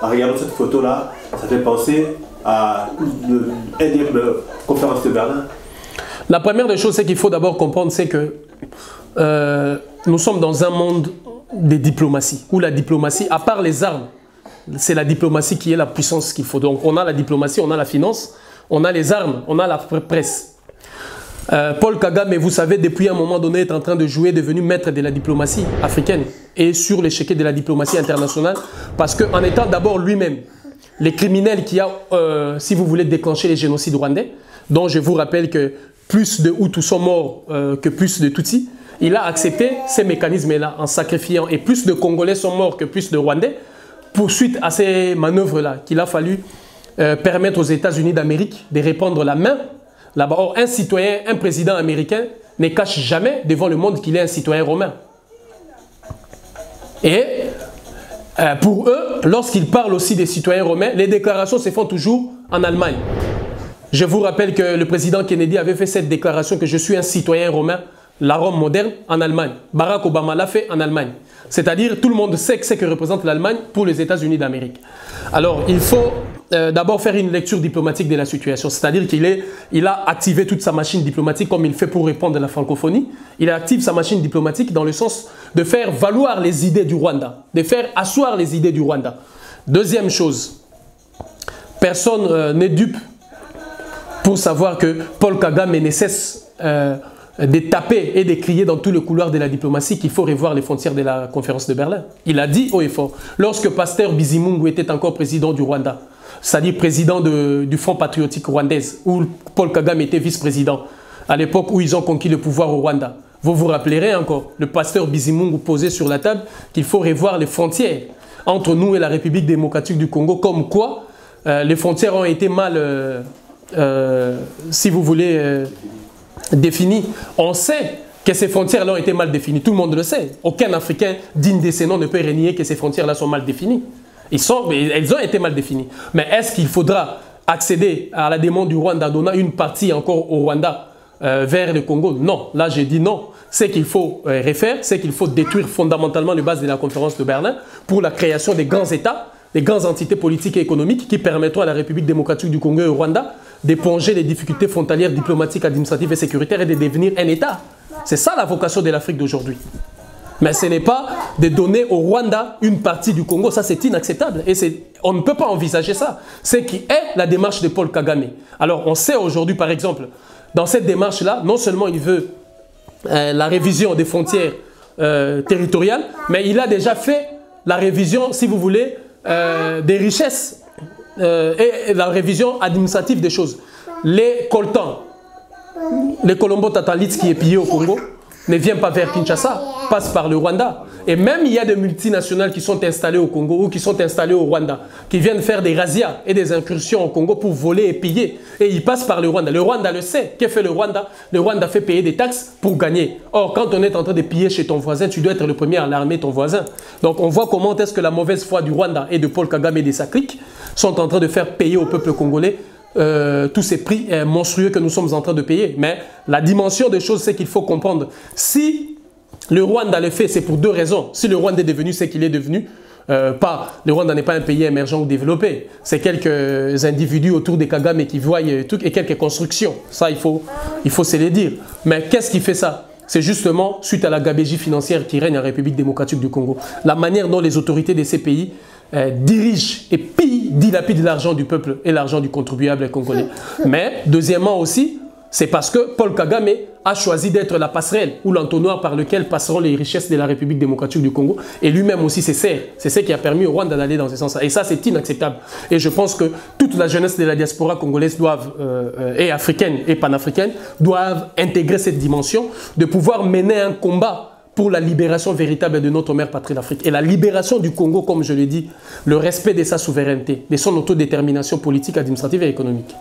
En regardant cette photo-là, ça fait penser à une énième conférence de Berlin. La première des choses, c'est qu'il faut d'abord comprendre, c'est que nous sommes dans un monde de diplomatie, où la diplomatie, à part les armes, c'est la diplomatie qui est la puissance qu'il faut. Donc on a la diplomatie, on a la finance, on a les armes, on a la presse. Paul Kagame, vous savez, depuis un moment donné, est en train de jouer, devenu maître de la diplomatie africaine et sur l'échiquier de la diplomatie internationale, parce qu'en étant d'abord lui-même les criminels qui a, si vous voulez, déclenché les génocides rwandais, dont je vous rappelle que plus de Hutus sont morts que plus de Tutsis, il a accepté ces mécanismes-là en sacrifiant, et plus de Congolais sont morts que plus de Rwandais, pour suite à ces manœuvres-là, qu'il a fallu permettre aux États-Unis d'Amérique de répandre la main là-bas. Or, un citoyen, un président américain ne cache jamais devant le monde qu'il est un citoyen romain. Et pour eux, lorsqu'ils parlent aussi des citoyens romains, les déclarations se font toujours en Allemagne. Je vous rappelle que le président Kennedy avait fait cette déclaration que je suis un citoyen romain, la Rome moderne, en Allemagne. Barack Obama l'a fait en Allemagne. C'est-à-dire, tout le monde sait ce que représente l'Allemagne pour les États-Unis d'Amérique. Alors, il faut d'abord faire une lecture diplomatique de la situation. C'est-à-dire qu'il a activé toute sa machine diplomatique comme il fait pour répondre à la francophonie. Il active sa machine diplomatique dans le sens de faire valoir les idées du Rwanda, de faire asseoir les idées du Rwanda. Deuxième chose, personne n'est dupe pour savoir que Paul Kagame ne cesse de taper et de crier dans tous les couloirs de la diplomatie qu'il faut revoir les frontières de la conférence de Berlin. Il a dit haut et fort, lorsque Pasteur Bizimungu était encore président du Rwanda, c'est-à-dire président du Front patriotique rwandaise, où Paul Kagame était vice-président, à l'époque où ils ont conquis le pouvoir au Rwanda. Vous vous rappellerez encore, le pasteur Bizimungu posait sur la table qu'il faut revoir les frontières entre nous et la République démocratique du Congo, comme quoi les frontières ont été mal, si vous voulez, définies. On sait que ces frontières-là ont été mal définies. Tout le monde le sait. Aucun Africain digne de ces noms ne peut renier que ces frontières-là sont mal définies. Elles ont été mal définies. Mais est-ce qu'il faudra accéder à la demande du Rwanda, donnant une partie encore au Rwanda vers le Congo? Non. Là, j'ai dit non. C'est qu'il faut refaire, c'est qu'il faut détruire fondamentalement les bases de la conférence de Berlin pour la création des grands États, des grandes entités politiques et économiques qui permettront à la République démocratique du Congo et au Rwanda d'éponger les difficultés frontalières, diplomatiques, administratives et sécuritaires et de devenir un État. C'est ça la vocation de l'Afrique d'aujourd'hui. Mais ce n'est pas de donner au Rwanda une partie du Congo, ça c'est inacceptable. Et on ne peut pas envisager ça. C'est qui est la démarche de Paul Kagame. Alors on sait aujourd'hui par exemple, dans cette démarche-là, non seulement il veut la révision des frontières territoriales, mais il a déjà fait la révision, si vous voulez, des richesses et la révision administrative des choses. Les coltans, les Colombo Tatalites qui est pillé au Congo, ne vient pas vers Kinshasa, passe par le Rwanda. Et même il y a des multinationales qui sont installées au Congo ou qui sont installées au Rwanda, qui viennent faire des razzias et des incursions au Congo pour voler et piller. Et ils passent par le Rwanda. Le Rwanda le sait. Que fait le Rwanda? Le Rwanda fait payer des taxes pour gagner. Or, quand on est en train de piller chez ton voisin, tu dois être le premier à alarmer ton voisin. Donc on voit comment est-ce que la mauvaise foi du Rwanda et de Paul Kagame et de sa clique sont en train de faire payer au peuple congolais tous ces prix monstrueux que nous sommes en train de payer. Mais la dimension des choses, c'est qu'il faut comprendre. Si le Rwanda le fait, c'est pour deux raisons. Si le Rwanda est devenu ce qu'il est devenu, le Rwanda n'est pas un pays émergent ou développé. C'est quelques individus autour des Kagame qui voient tout et quelques constructions. Ça, il faut se le dire. Mais qu'est-ce qui fait ça? C'est justement suite à la gabégie financière qui règne en République démocratique du Congo. La manière dont les autorités de ces pays dirigent et pillent, dilapident l'argent du peuple et l'argent du contribuable congolais. Mais, deuxièmement aussi, c'est parce que Paul Kagame a choisi d'être la passerelle ou l'entonnoir par lequel passeront les richesses de la République démocratique du Congo. Et lui-même aussi, c'est ce qui a permis au Rwanda d'aller dans ce sens-là. Et ça, c'est inacceptable. Et je pense que toute la jeunesse de la diaspora congolaise et africaine et panafricaine doivent intégrer cette dimension de pouvoir mener un combat pour la libération véritable de notre mère patrie l'Afrique. Et la libération du Congo, comme je l'ai dit, le respect de sa souveraineté, de son autodétermination politique, administrative et économique.